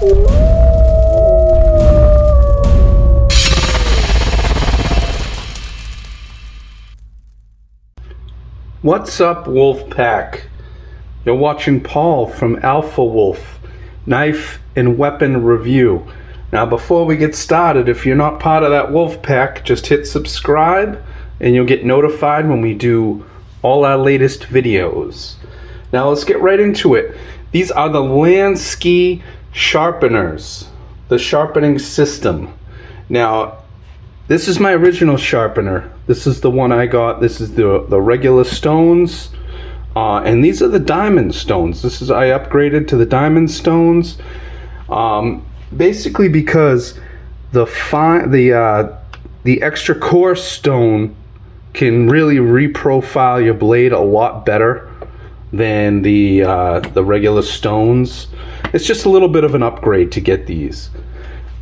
What's up, Wolf Pack? You're watching Paul from Alpha Wolf Knife and Weapon Review. Now, before we get started, if you're not part of that Wolf Pack, just hit subscribe and you'll get notified when we do all our latest videos. Now, let's get right into it. These are the Lansky Sharpeners, the sharpening system. Now, this is my original sharpener. This is the one I got. This is the regular stones. And these are the diamond stones. I upgraded to the diamond stones. Basically because the extra coarse stone can really reprofile your blade a lot better than the regular stones. It's just a little bit of an upgrade to get these.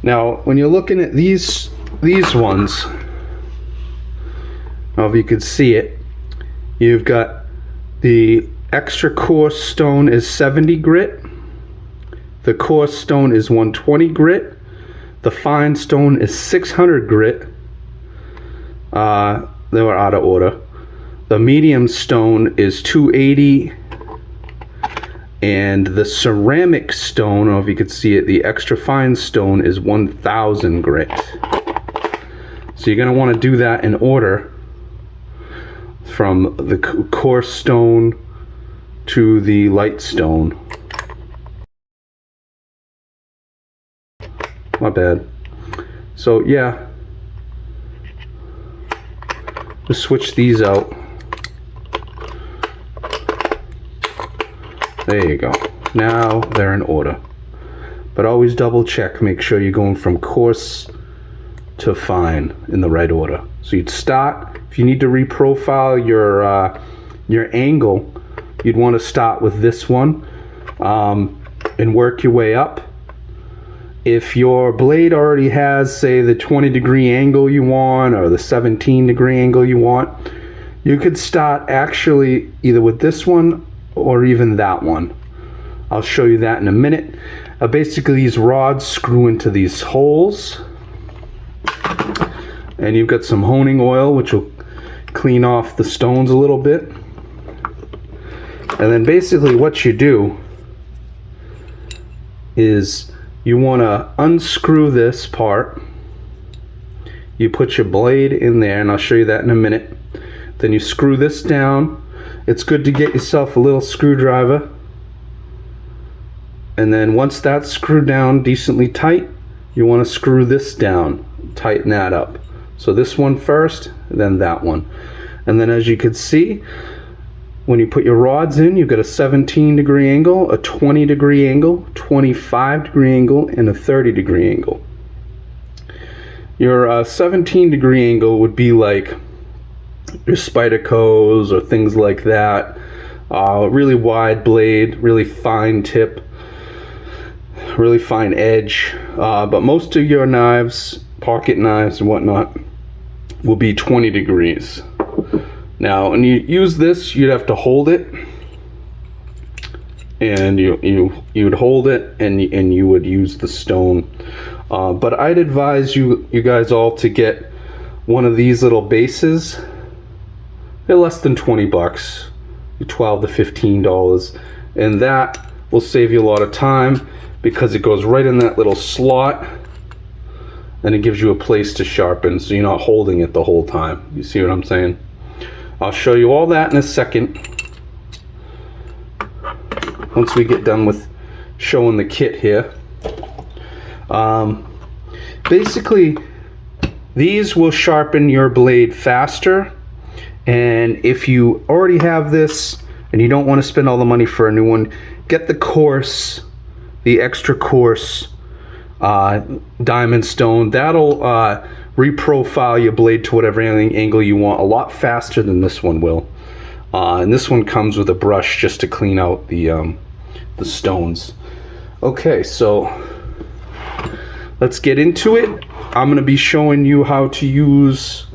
Now, when you're looking at these ones, I don't know if you could see it, you've got the extra coarse stone is 70 grit, the coarse stone is 120 grit, the fine stone is 600 grit. They were out of order. The medium stone is 280, and the ceramic stone, I don't know if you could see it, the extra fine stone is 1000 grit. So you're going to want to do that in order from the coarse stone to the light stone. My bad. So yeah, just switch these out. There you go. Now they're in order. But always double check, make sure you're going from coarse to fine in the right order. So you'd start, if you need to reprofile your angle, you'd want to start with this one and work your way up. If your blade already has, say, the 20-degree angle you want or the 17-degree angle you want, you could start actually either with this one or even that one. I'll show you that in a minute. Basically, these rods screw into these holes, and you've got some honing oil which will clean off the stones a little bit. And then basically what you do is you want to unscrew this part. You put your blade in there, and I'll show you that in a minute. Then you screw this down. It's good to get yourself a little screwdriver, and then once that's screwed down decently tight, you want to screw this down, tighten that up. So this one first, then that one. And then as you can see, when you put your rods in, you've got a 17-degree angle, a 20-degree angle, 25-degree angle, and a 30-degree angle. Your 17-degree angle would be like your Spydercos or things like that. Really wide blade, really fine tip, really fine edge. But most of your knives, pocket knives and whatnot, will be 20 degrees. Now, when you use this, you'd have to hold it, and you would hold it, and you would use the stone. But I'd advise you guys all to get one of these little bases. They're less than 20 bucks, $12 to $15, and that will save you a lot of time because it goes right in that little slot, and it gives you a place to sharpen, so you're not holding it the whole time. You see what I'm saying? I'll show you all that in a second once we get done with showing the kit here. Basically, these will sharpen your blade faster, and if you already have this and you don't want to spend all the money for a new one, get the coarse, the extra coarse diamond stone. That'll reprofile your blade to whatever angle you want a lot faster than this one will. And this one comes with a brush just to clean out the stones. Okay, so let's get into it. I'm going to be showing you how to use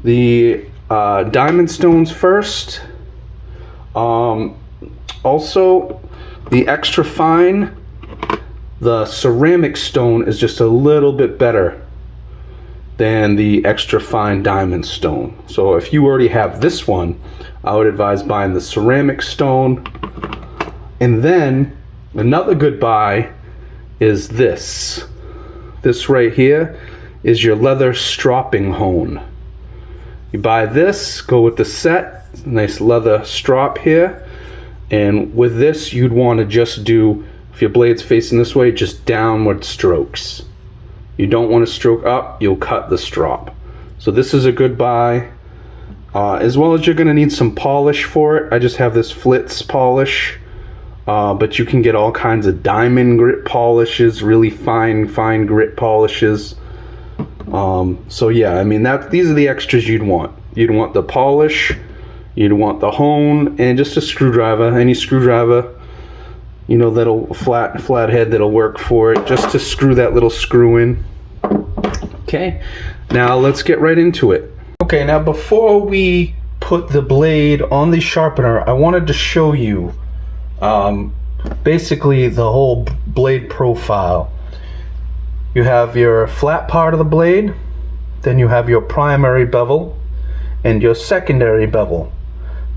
the diamond stones first. Also, the extra fine The ceramic stone is just a little bit better than the extra fine diamond stone. So if you already have this one, I would advise buying the ceramic stone. And then another good buy is this. This right here is your leather stropping hone. You buy this, go with the set, nice leather strop here. And with this, you'd want to just do, if your blade's facing this way, just downward strokes. You don't want to stroke up, you'll cut the strop. So this is a good buy. As well as you're going to need some polish for it. I just have this Flitz polish. But you can get all kinds of diamond grit polishes, really fine grit polishes. So yeah, I mean, these are the extras you'd want. You'd want the polish, you'd want the hone, and just a screwdriver. Any screwdriver, you know, that'll flathead that'll work for it, just to screw that little screw in. Okay, now let's get right into it. Okay, now before we put the blade on the sharpener, I wanted to show you basically the whole blade profile. You have your flat part of the blade, then you have your primary bevel and your secondary bevel.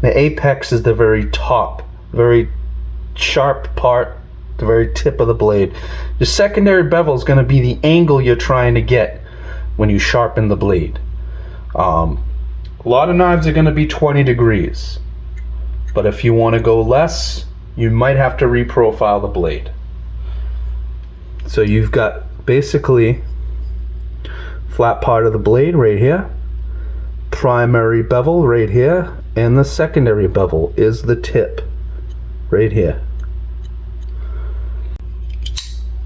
The apex is the very top, very sharp part, the very tip of the blade. Your secondary bevel is going to be the angle you're trying to get when you sharpen the blade. A lot of knives are going to be 20 degrees, but if you want to go less, you might have to reprofile the blade. So you've got basically flat part of the blade right here, primary bevel right here, and the secondary bevel is the tip right here.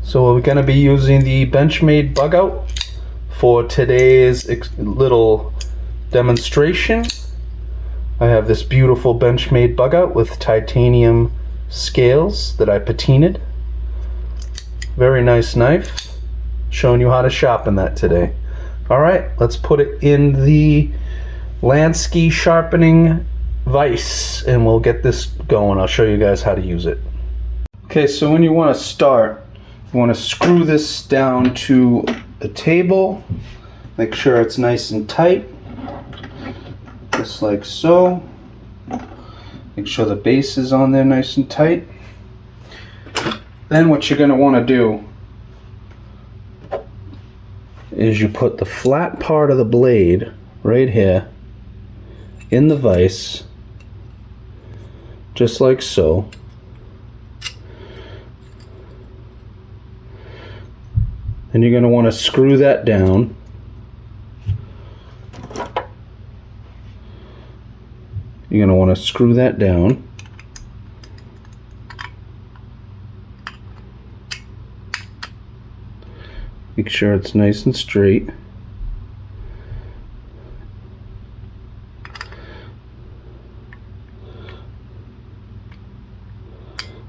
So we're going to be using the Benchmade bug out for today's little demonstration. I have this beautiful Benchmade bug out with titanium scales that I patinaed. Very nice knife. Showing you how to sharpen that today. Alright, let's put it in the Lansky Sharpening vise and we'll get this going. I'll show you guys how to use it. Okay, so when you want to start, you want to screw this down to a table. Make sure it's nice and tight, just like so. Make sure the base is on there nice and tight. Then what you're going to want to do is you put the flat part of the blade right here in the vise, just like so. And you're going to want to screw that down. You're going to want to screw that down. Make sure it's nice and straight.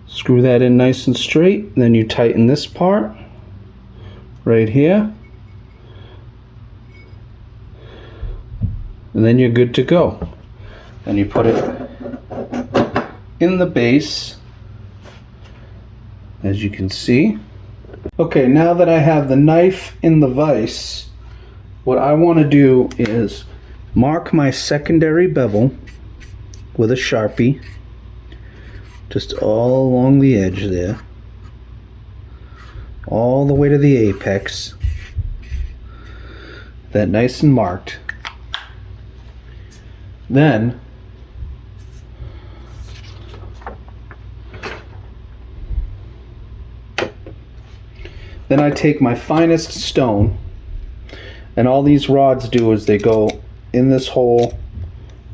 Screw that in nice and straight. Then you tighten this part right here. And then you're good to go. Then you put it in the base, as you can see. Okay, now that I have the knife in the vise, what I want to do is mark my secondary bevel with a Sharpie, just all along the edge there, all the way to the apex. That nice and marked. Then I take my finest stone, and all these rods do is they go in this hole,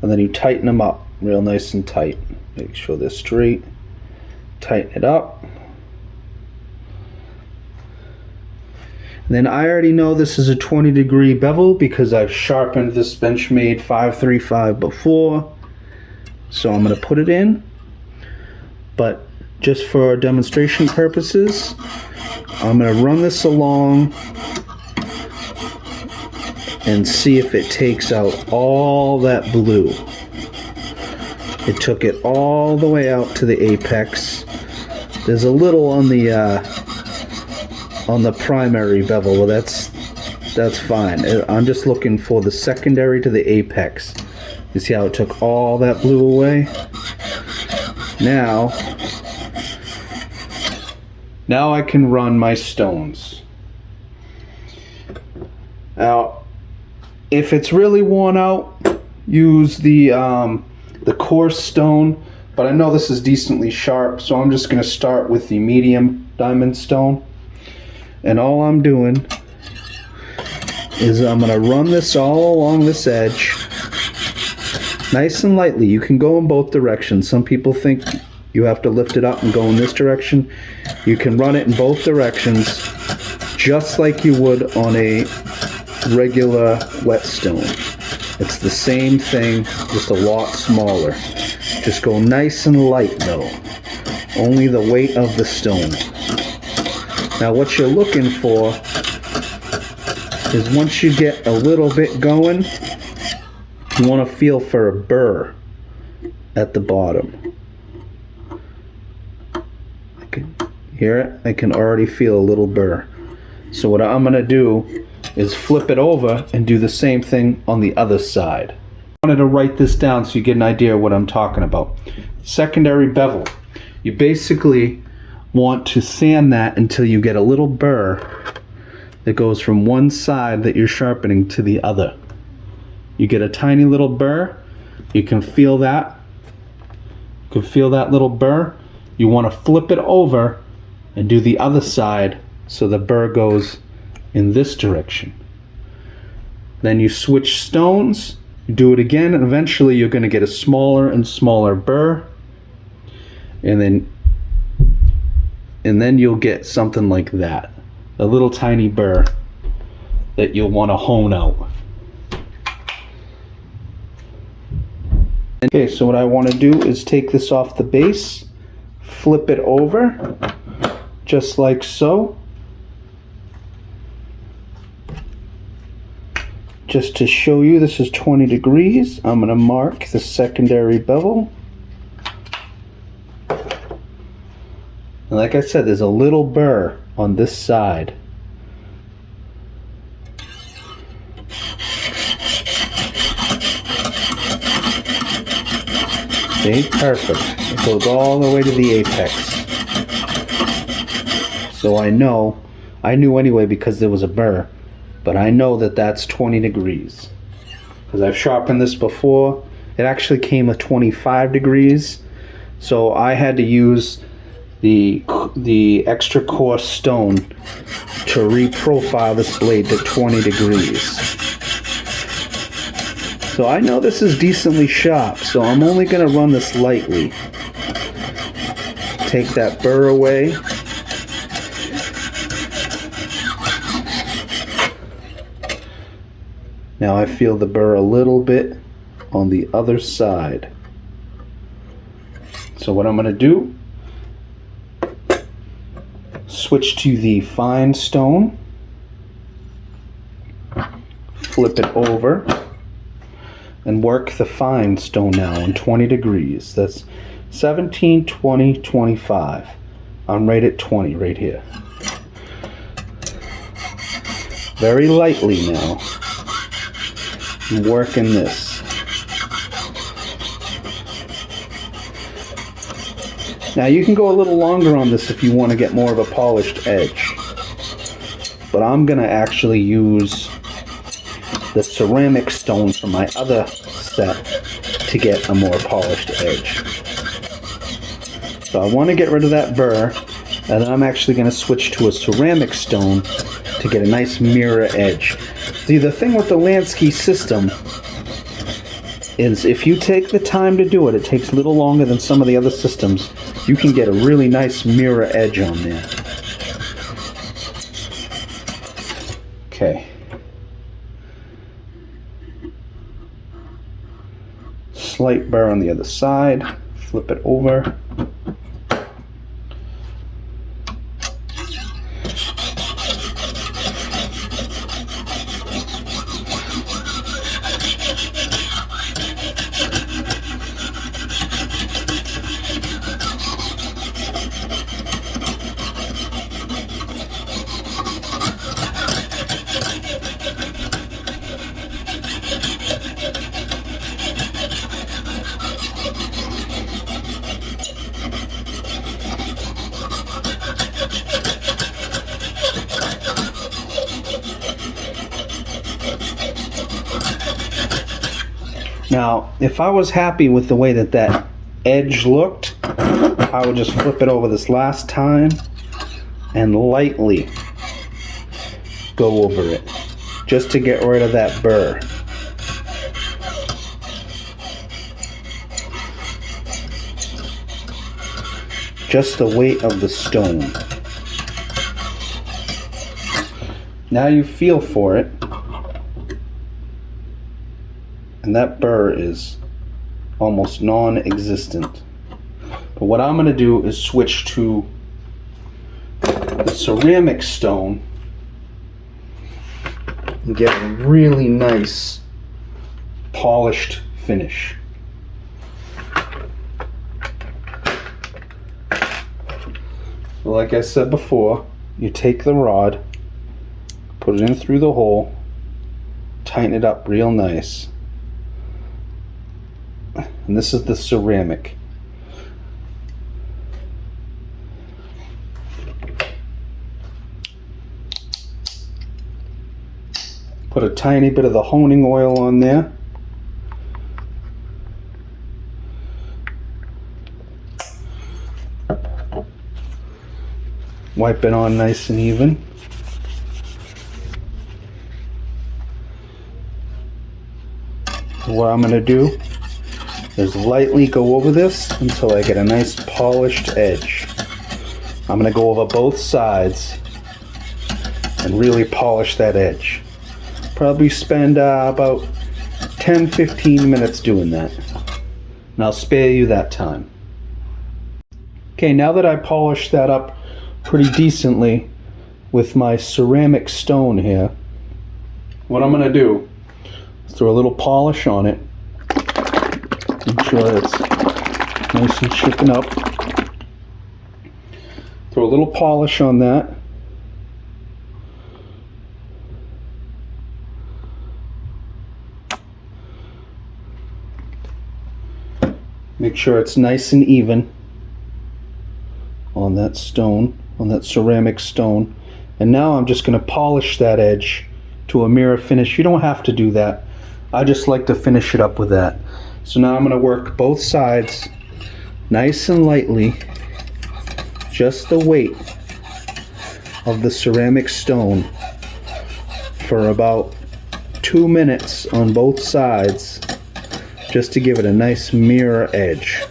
and then you tighten them up real nice and tight. Make sure they're straight. Tighten it up. And then I already know this is a 20-degree bevel because I've sharpened this Benchmade 535 before. So I'm going to put it in. But just for demonstration purposes, I'm going to run this along and see if it takes out all that blue. It took it all the way out to the apex. There's a little on the on the primary bevel. Well, that's fine. I'm just looking for the secondary to the apex. You see how it took all that blue away? Now I can run my stones. Now, if it's really worn out, use the coarse stone, but I know this is decently sharp, so I'm just going to start with the medium diamond stone. And all I'm doing is I'm going to run this all along this edge, nice and lightly. You can go in both directions. Some people think you have to lift it up and go in this direction. You can run it in both directions, just like you would on a regular whetstone. It's the same thing, just a lot smaller. Just go nice and light though. Only the weight of the stone. Now what you're looking for is, once you get a little bit going, you want to feel for a burr at the bottom. I can hear it. I can already feel a little burr. So what I'm going to do is flip it over and do the same thing on the other side. I wanted to write this down so you get an idea of what I'm talking about. Secondary bevel. You basically want to sand that until you get a little burr that goes from one side that you're sharpening to the other. You get a tiny little burr. You can feel that. You can feel that little burr. You want to flip it over and do the other side so the burr goes in this direction. Then you switch stones, you do it again, and eventually you're going to get a smaller and smaller burr, and then you'll get something like that, a little tiny burr that you'll want to hone out. Okay, so what I want to do is take this off the base, flip it over just like so. Just to show you, this is 20 degrees. I'm going to mark the secondary bevel. And like I said, there's a little burr on this side. See? Perfect. It goes all the way to the apex. So I knew anyway because there was a burr. But I know that that's 20 degrees. Because I've sharpened this before. It actually came at 25 degrees. So I had to use the extra coarse stone to reprofile this blade to 20 degrees. So I know this is decently sharp, so I'm only going to run this lightly. Take that burr away. Now I feel the burr a little bit on the other side. So what I'm going to do, switch to the fine stone, flip it over, and work the fine stone now in 20 degrees. That's 17, 20, 25. I'm right at 20 right here. Very lightly now. I'm working this. Now you can go a little longer on this if you want to get more of a polished edge. But I'm going to actually use the ceramic stone from my other set to get a more polished edge. So I want to get rid of that burr, and then I'm actually going to switch to a ceramic stone to get a nice mirror edge. See, the thing with the Lansky system is if you take the time to do it, it takes a little longer than some of the other systems, you can get a really nice mirror edge on there. Okay. Slight burr on the other side, flip it over. Now, if I was happy with the way that that edge looked, I would just flip it over this last time and lightly go over it, just to get rid of that burr. Just the weight of the stone. Now you feel for it, and that burr is almost non-existent. But what I'm going to do is switch to the ceramic stone and get a really nice polished finish. Like I said before, you take the rod, put it in through the hole, tighten it up real nice. And this is the ceramic. Put a tiny bit of the honing oil on there. Wipe it on nice and even. What I'm going to do is lightly go over this until I get a nice polished edge. I'm going to go over both sides and really polish that edge. Probably spend about 10-15 minutes doing that. And I'll spare you that time. Okay, now that I polished that up pretty decently with my ceramic stone here, what I'm going to do is throw a little polish on it. Make sure it's nice and shaken up. Throw a little polish on that. Make sure it's nice and even on that stone, on that ceramic stone. And now I'm just going to polish that edge to a mirror finish. You don't have to do that. I just like to finish it up with that. So now I'm going to work both sides nice and lightly, just the weight of the ceramic stone, for about 2 minutes on both sides, just to give it a nice mirror edge.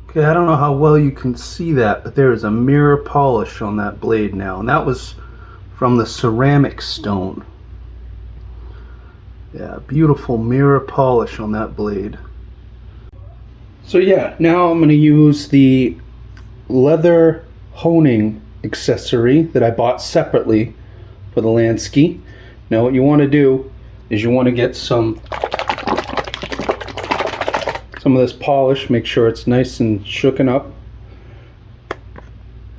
Okay, I don't know how well you can see that, but there is a mirror polish on that blade now, and that was from the ceramic stone. Yeah, beautiful mirror polish on that blade. So yeah, now I'm going to use the leather honing accessory that I bought separately for the Lansky. Now what you want to do is you want to get some of this polish, make sure it's nice and shooken up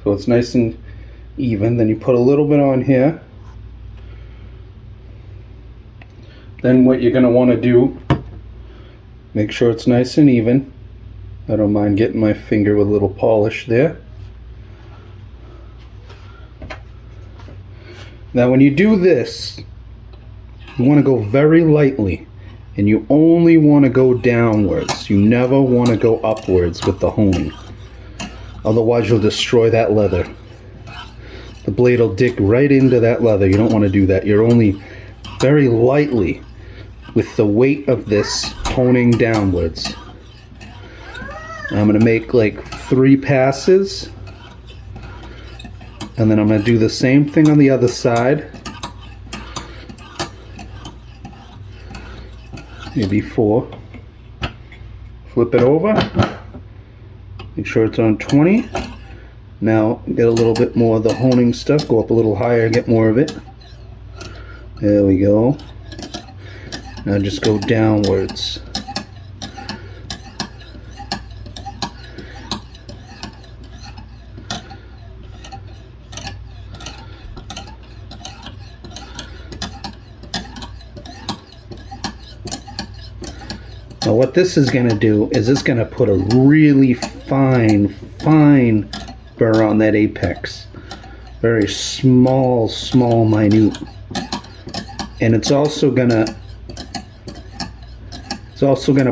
so it's nice and even. Then you put a little bit on here. Then what you're going to want to do, make sure it's nice and even. I don't mind getting my finger with a little polish there. Now when you do this, you want to go very lightly, and you only want to go downwards. You never want to go upwards with the honing. Otherwise you'll destroy that leather. The blade will dig right into that leather. You don't want to do that. You're only very lightly with the weight of this honing downwards. I'm going to make like 3 passes, and then I'm going to do the same thing on the other side. Maybe 4. Flip it over. Make sure it's on 20. Now get a little bit more of the honing stuff. Go up a little higher, get more of it. There we go. Now just go downwards. Now what this is going to do is it's going to put a really fine burr on that apex. Very small, minute. And it's also gonna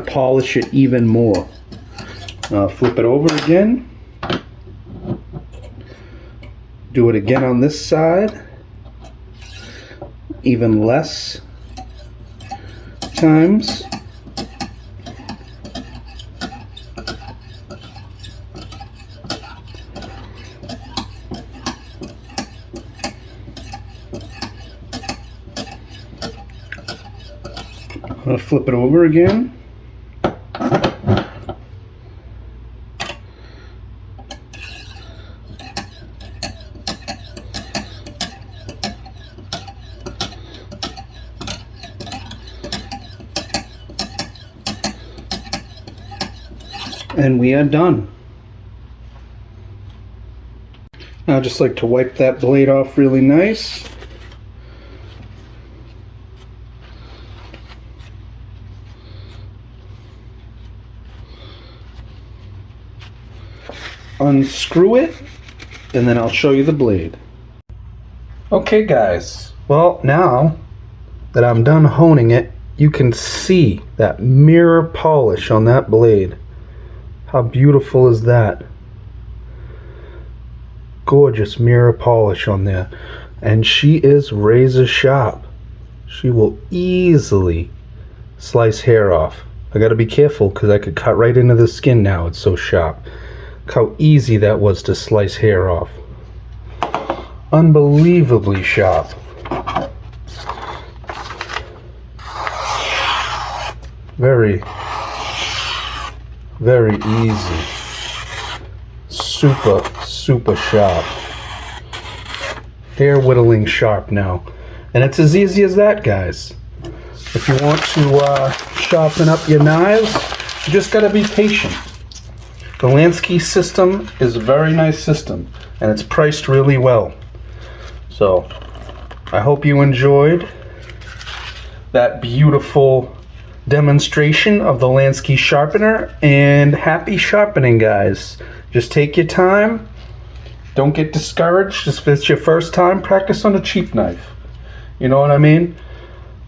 polish it even more. Flip it over again. Do it again on this side. Even less times. I'm going to flip it over again. And we are done. Now I just like to wipe that blade off really nice. Unscrew it, and then I'll show you the blade. Okay guys, well now that I'm done honing it, you can see that mirror polish on that blade. How beautiful is that? Gorgeous mirror polish on there. And she is razor sharp. She will easily slice hair off. I gotta be careful because I could cut right into the skin now, it's so sharp. Look how easy that was to slice hair off. Unbelievably sharp. Very easy. Super sharp. Hair whittling sharp now. And it's as easy as that, guys. If you want to sharpen up your knives, you just gotta be patient. The Lansky system is a very nice system, and it's priced really well. So, I hope you enjoyed that beautiful demonstration of the Lansky Sharpener, and happy sharpening, guys. Just take your time. Don't get discouraged. If it's your first time, practice on a cheap knife. You know what I mean?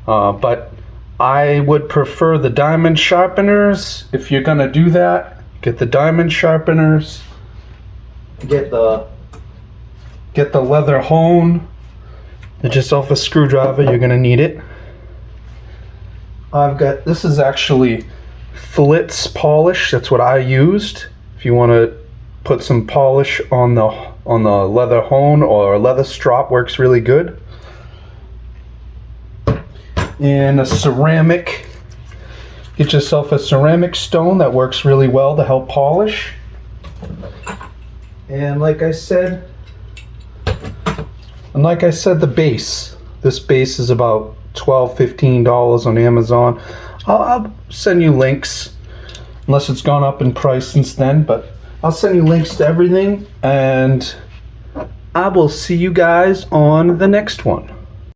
But I would prefer the diamond sharpeners. If you're gonna do that, get the diamond sharpeners. Get the leather hone. Get yourself a screwdriver. You're gonna need it. This is actually Flitz polish. That's what I used. If you want to put some polish on the leather hone, or a leather strop, works really good. And a ceramic. Get yourself a ceramic stone that works really well to help polish. And like I said, the base. This base is about $12–15 on Amazon. I'll send you links, unless it's gone up in price since then, but I'll send you links to everything, and I will see you guys on the next one.